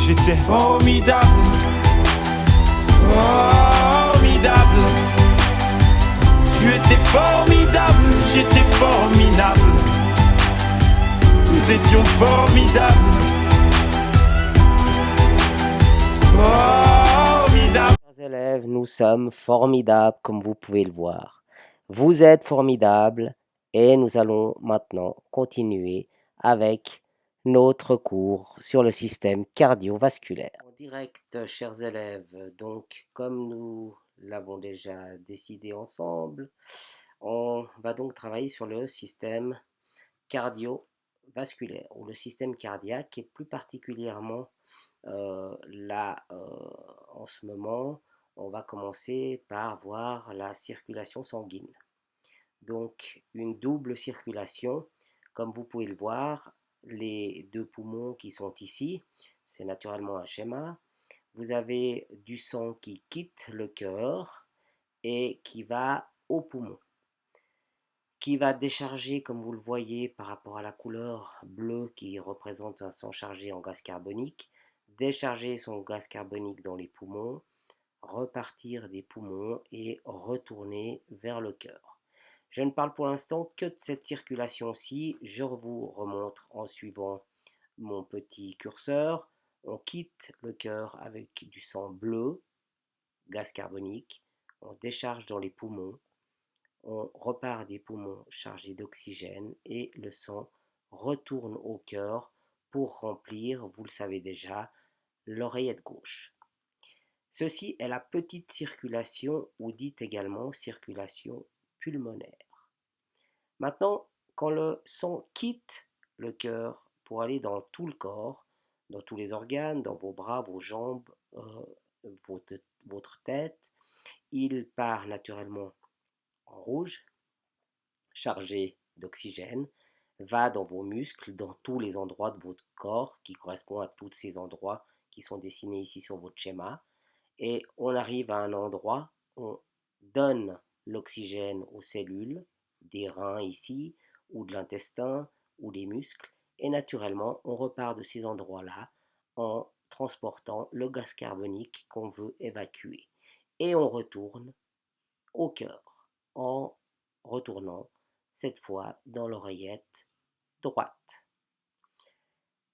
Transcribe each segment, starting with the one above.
J'étais formidable, formidable. Tu étais formidable, j'étais formidable. Nous étions formidables, formidables. Chers élèves, nous sommes formidables comme vous pouvez le voir. Vous êtes formidables et nous allons maintenant continuer avec notre cours sur le système cardiovasculaire. En direct, chers élèves, donc comme nous l'avons déjà décidé ensemble, on va donc travailler sur le système cardiovasculaire ou le système cardiaque et plus particulièrement là en ce moment on va commencer par voir la circulation sanguine. Donc une double circulation, comme vous pouvez le voir, les deux poumons qui sont ici, c'est naturellement un schéma. Vous avez du sang qui quitte le cœur et qui va au poumon, qui va décharger, comme vous le voyez par rapport à la couleur bleue qui représente un sang chargé en gaz carbonique, décharger son gaz carbonique dans les poumons, repartir des poumons et retourner vers le cœur. Je ne parle pour l'instant que de cette circulation-ci, je vous remontre en suivant mon petit curseur. On quitte le cœur avec du sang bleu, gaz carbonique, on décharge dans les poumons, on repart des poumons chargés d'oxygène et le sang retourne au cœur pour remplir, vous le savez déjà, l'oreillette gauche. Ceci est la petite circulation ou dite également circulation pulmonaire. Maintenant, quand le sang quitte le cœur pour aller dans tout le corps, dans tous les organes, dans vos bras, vos jambes, votre tête, il part naturellement en rouge, chargé d'oxygène, va dans vos muscles, dans tous les endroits de votre corps qui correspondent à tous ces endroits qui sont dessinés ici sur votre schéma. Et on arrive à un endroit, on donne l'oxygène aux cellules, des reins ici, ou de l'intestin, ou des muscles, et naturellement, on repart de ces endroits-là en transportant le gaz carbonique qu'on veut évacuer. Et on retourne au cœur, en retournant cette fois dans l'oreillette droite.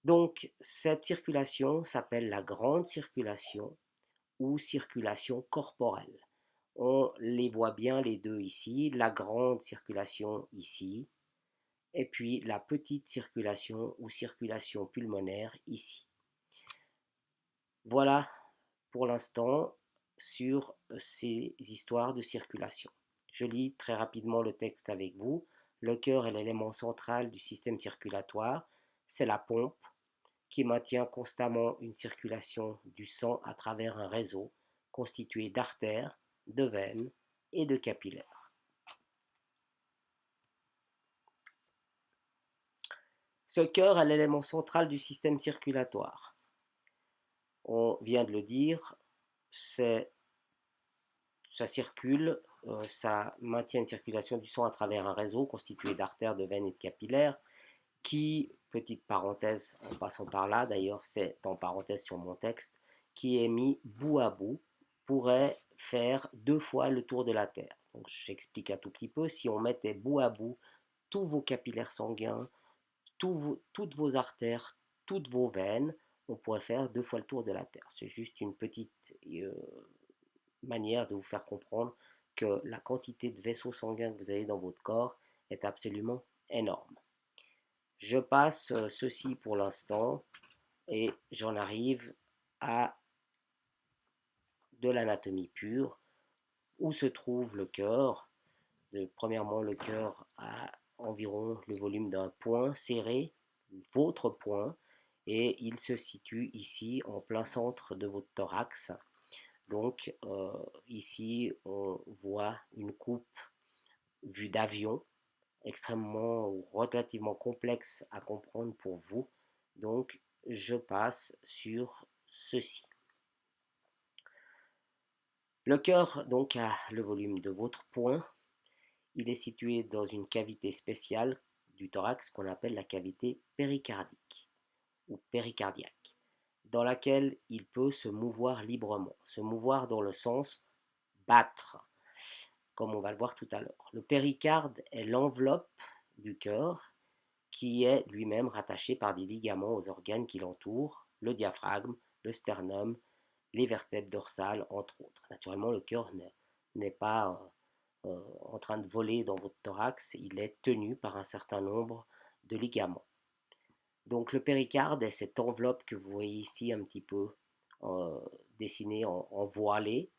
Donc, cette circulation s'appelle la grande circulation ou circulation corporelle. On les voit bien les deux ici, la grande circulation ici, et puis la petite circulation ou circulation pulmonaire ici. Voilà pour l'instant sur ces histoires de circulation. Je lis très rapidement le texte avec vous. Le cœur est l'élément central du système circulatoire, c'est la pompe qui maintient constamment une circulation du sang à travers un réseau constitué d'artères, de veines et de capillaires. Ce cœur est l'élément central du système circulatoire. On vient de le dire, ça circule, ça maintient une circulation du sang à travers un réseau constitué d'artères, de veines et de capillaires qui, petite parenthèse en passant par là, d'ailleurs c'est en parenthèse sur mon texte, qui est mis bout à bout, pourrait faire 2 fois le tour de la Terre. Donc j'explique un tout petit peu, si on mettait bout à bout tous vos capillaires sanguins, toutes vos artères, toutes vos veines, on pourrait faire 2 fois le tour de la Terre. C'est juste une petite manière de vous faire comprendre que la quantité de vaisseaux sanguins que vous avez dans votre corps est absolument énorme. Je passe ceci pour l'instant et j'en arrive à de l'anatomie pure où se trouve le cœur. Premièrement, le cœur a environ le volume d'un poing serré, votre poing, et il se situe ici en plein centre de votre thorax. Donc ici on voit une coupe vue d'avion extrêmement ou relativement complexe à comprendre pour vous. Donc je passe sur ceci. Le cœur donc a le volume de votre poing. Il est situé dans une cavité spéciale du thorax qu'on appelle la cavité péricardique ou péricardiaque. dans laquelle il peut se mouvoir librement, se mouvoir dans le sens battre, comme on va le voir tout à l'heure. Le péricarde est l'enveloppe du cœur qui est lui-même rattaché par des ligaments aux organes qui l'entourent, le diaphragme, le sternum, les vertèbres dorsales, entre autres. Naturellement, le cœur n'est pas en train de voler dans votre thorax, il est tenu par un certain nombre de ligaments. Donc le péricarde est cette enveloppe que vous voyez ici un petit peu dessinée en voilée.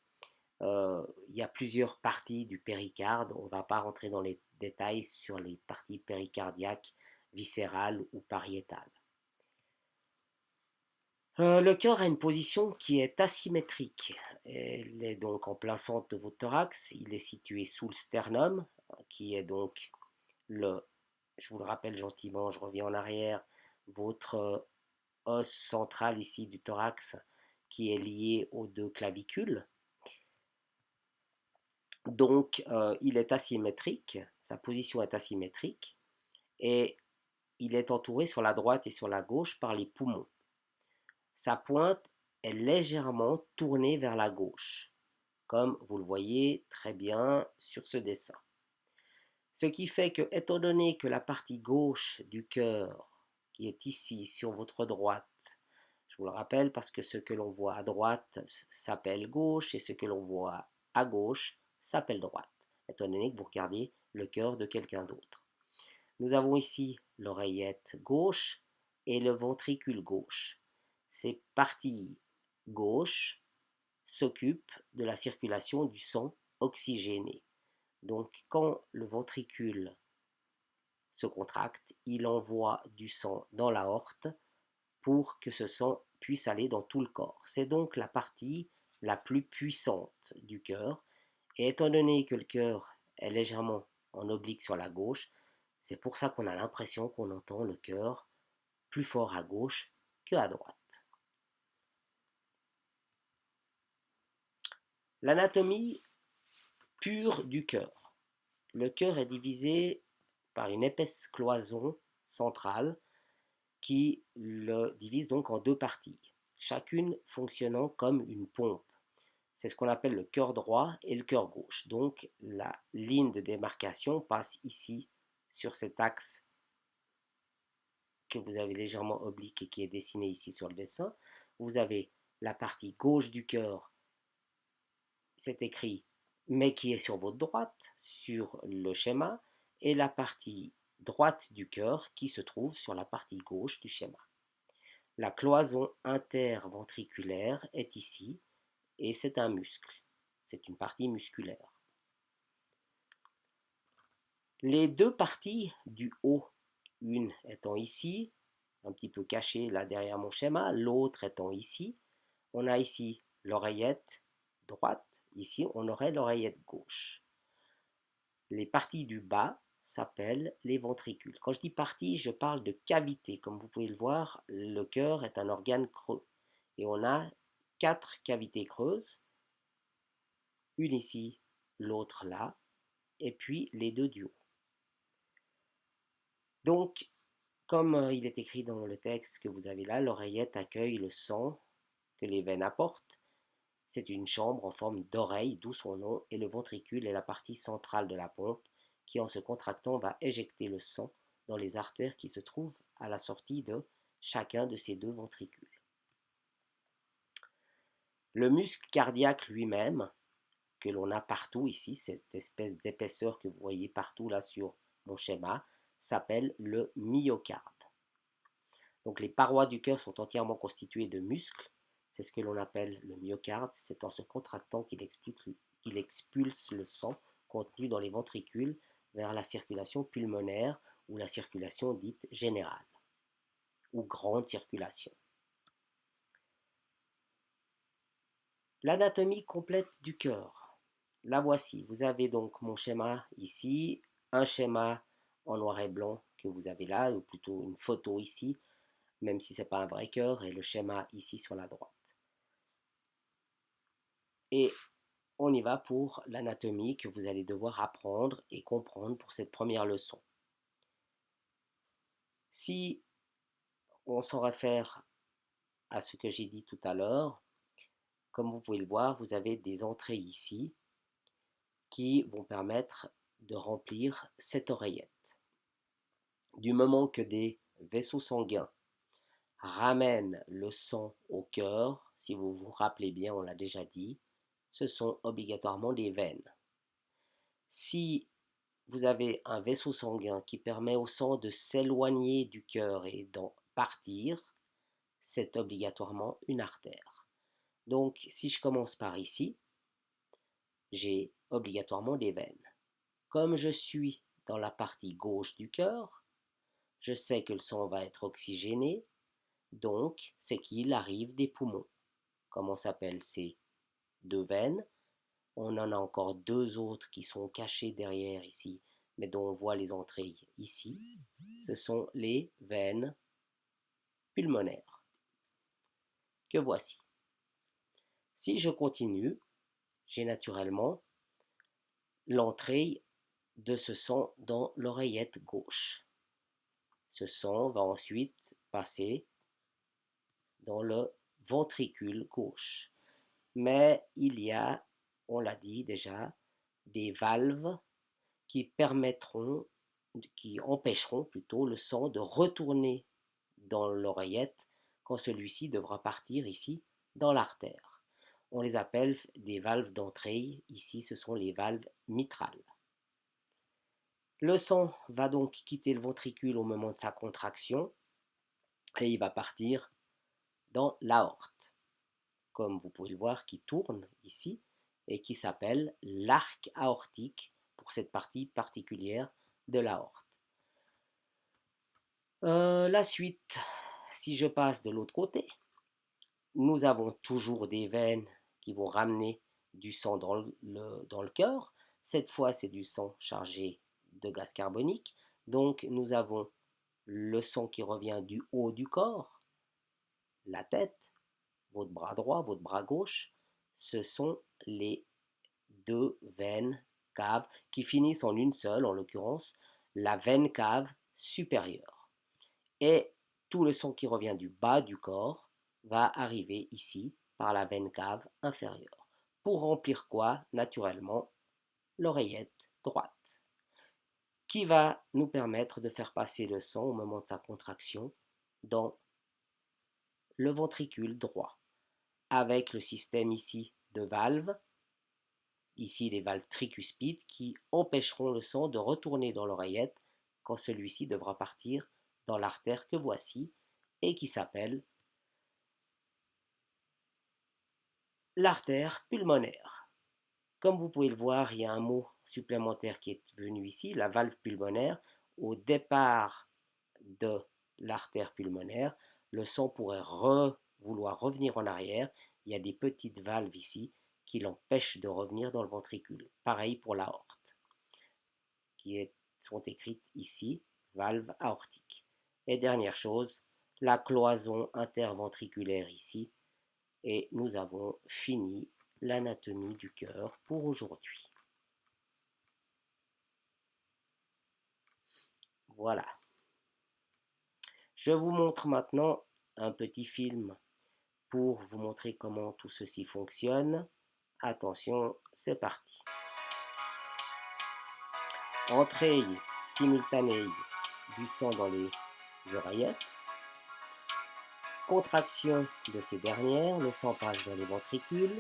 Il y a plusieurs parties du péricarde, on ne va pas rentrer dans les détails sur les parties péricardiaques, viscérales ou pariétales. Le cœur a une position qui est asymétrique. Il est donc en plein centre de votre thorax, il est situé sous le sternum, qui est donc je vous le rappelle gentiment, je reviens en arrière, votre os central ici du thorax qui est lié aux deux clavicules. Donc il est asymétrique, sa position est asymétrique et il est entouré sur la droite et sur la gauche par les poumons. Sa pointe est légèrement tournée vers la gauche, comme vous le voyez très bien sur ce dessin. Ce qui fait que, étant donné que la partie gauche du cœur, qui est ici sur votre droite, je vous le rappelle parce que ce que l'on voit à droite s'appelle gauche et ce que l'on voit à gauche s'appelle droite, étant donné que vous regardez le cœur de quelqu'un d'autre. Nous avons ici l'oreillette gauche et le ventricule gauche. Ces parties gauches s'occupent de la circulation du sang oxygéné. Donc quand le ventricule se contracte, il envoie du sang dans l'aorte pour que ce sang puisse aller dans tout le corps. C'est donc la partie la plus puissante du cœur. Et étant donné que le cœur est légèrement en oblique sur la gauche, c'est pour ça qu'on a l'impression qu'on entend le cœur plus fort à gauche que à droite. L'anatomie pure du cœur. Le cœur est divisé par une épaisse cloison centrale qui le divise donc en deux parties, chacune fonctionnant comme une pompe. C'est ce qu'on appelle le cœur droit et le cœur gauche. Donc la ligne de démarcation passe ici sur cet axe que vous avez légèrement oblique et qui est dessiné ici sur le dessin. Vous avez la partie gauche du cœur, c'est écrit, mais qui est sur votre droite, sur le schéma, et la partie droite du cœur qui se trouve sur la partie gauche du schéma. La cloison interventriculaire est ici, et c'est un muscle, c'est une partie musculaire. Les deux parties du haut, une étant ici, un petit peu cachée là derrière mon schéma, l'autre étant ici, on a ici l'oreillette droite, ici on aurait l'oreillette gauche. Les parties du bas s'appellent les ventricules. Quand je dis partie, je parle de cavité. Comme vous pouvez le voir, le cœur est un organe creux. Et on a 4 cavités creuses, une ici, l'autre là, et puis les deux du haut. Donc, comme il est écrit dans le texte que vous avez là, l'oreillette accueille le sang que les veines apportent. C'est une chambre en forme d'oreille, d'où son nom, et le ventricule est la partie centrale de la pompe qui, en se contractant, va éjecter le sang dans les artères qui se trouvent à la sortie de chacun de ces deux ventricules. Le muscle cardiaque lui-même, que l'on a partout ici, cette espèce d'épaisseur que vous voyez partout là sur mon schéma, s'appelle le myocarde. Donc les parois du cœur sont entièrement constituées de muscles. C'est ce que l'on appelle le myocarde. C'est en se contractant qu'il expulse le sang contenu dans les ventricules vers la circulation pulmonaire ou la circulation dite générale ou grande circulation. L'anatomie complète du cœur. La voici. Vous avez donc mon schéma ici, un schéma en noir et blanc que vous avez là, ou plutôt une photo ici, même si ce n'est pas un vrai cœur, et le schéma ici sur la droite. Et on y va pour l'anatomie que vous allez devoir apprendre et comprendre pour cette première leçon. Si on s'en réfère à ce que j'ai dit tout à l'heure, comme vous pouvez le voir, vous avez des entrées ici qui vont permettre de remplir cette oreillette. Du moment que des vaisseaux sanguins ramènent le sang au cœur, si vous vous rappelez bien, on l'a déjà dit, ce sont obligatoirement des veines. Si vous avez un vaisseau sanguin qui permet au sang de s'éloigner du cœur et d'en partir, c'est obligatoirement une artère. Donc, si je commence par ici, j'ai obligatoirement des veines. Comme je suis dans la partie gauche du cœur, je sais que le sang va être oxygéné, donc c'est qu'il arrive des poumons. Comment s'appellent ces deux veines? On en a encore deux autres qui sont cachées derrière ici, mais dont on voit les entrées ici. Ce sont les veines pulmonaires, que voici. Si je continue, j'ai naturellement l'entrée de ce sang dans l'oreillette gauche. Ce sang va ensuite passer dans le ventricule gauche. Mais il y a, on l'a dit déjà, des valves qui permettront, qui empêcheront plutôt le sang de retourner dans l'oreillette quand celui-ci devra partir ici dans l'artère. On les appelle des valves d'entrée. Ici, ce sont les valves mitrales. Le sang va donc quitter le ventricule au moment de sa contraction et il va partir dans l'aorte, comme vous pouvez le voir, qui tourne ici et qui s'appelle l'arc aortique pour cette partie particulière de l'aorte. La suite, si je passe de l'autre côté, nous avons toujours des veines qui vont ramener du sang dans le cœur. Cette fois, c'est du sang chargé de gaz carbonique. Donc, nous avons le sang qui revient du haut du corps, la tête, votre bras droit, votre bras gauche. Ce sont les deux veines caves qui finissent en une seule, en l'occurrence, la veine cave supérieure. Et tout le sang qui revient du bas du corps va arriver ici par la veine cave inférieure. Pour remplir quoi? Naturellement, l'oreillette droite, qui va nous permettre de faire passer le sang au moment de sa contraction dans le ventricule droit, avec le système ici de valves, ici les valves tricuspides qui empêcheront le sang de retourner dans l'oreillette quand celui-ci devra partir dans l'artère que voici et qui s'appelle l'artère pulmonaire. Comme vous pouvez le voir, il y a un mot supplémentaire qui est venu ici, la valve pulmonaire. Au départ de l'artère pulmonaire, le sang pourrait vouloir revenir en arrière. Il y a des petites valves ici qui l'empêchent de revenir dans le ventricule. Pareil pour l'aorte, sont écrites ici, valve aortique. Et dernière chose, la cloison interventriculaire ici. Et nous avons fini l'anatomie du cœur pour aujourd'hui. Voilà. Je vous montre maintenant un petit film pour vous montrer comment tout ceci fonctionne. Attention, c'est parti. Entrée simultanée du sang dans les oreillettes. Contraction de ces dernières, le sang passe dans les ventricules.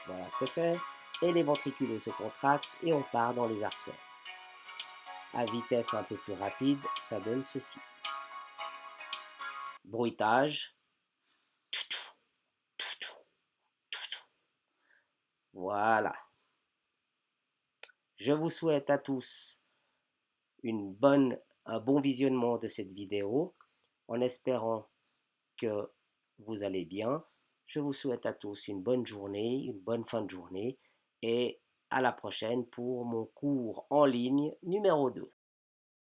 Voilà, c'est fait. Et les ventricules se contractent et on part dans les artères. À vitesse un peu plus rapide, ça donne ceci. Bruitage. Voilà. Je vous souhaite à tous un bon visionnement de cette vidéo, en espérant que vous allez bien. Je vous souhaite à tous une bonne journée, une bonne fin de journée, et à la prochaine pour mon cours en ligne numéro 2.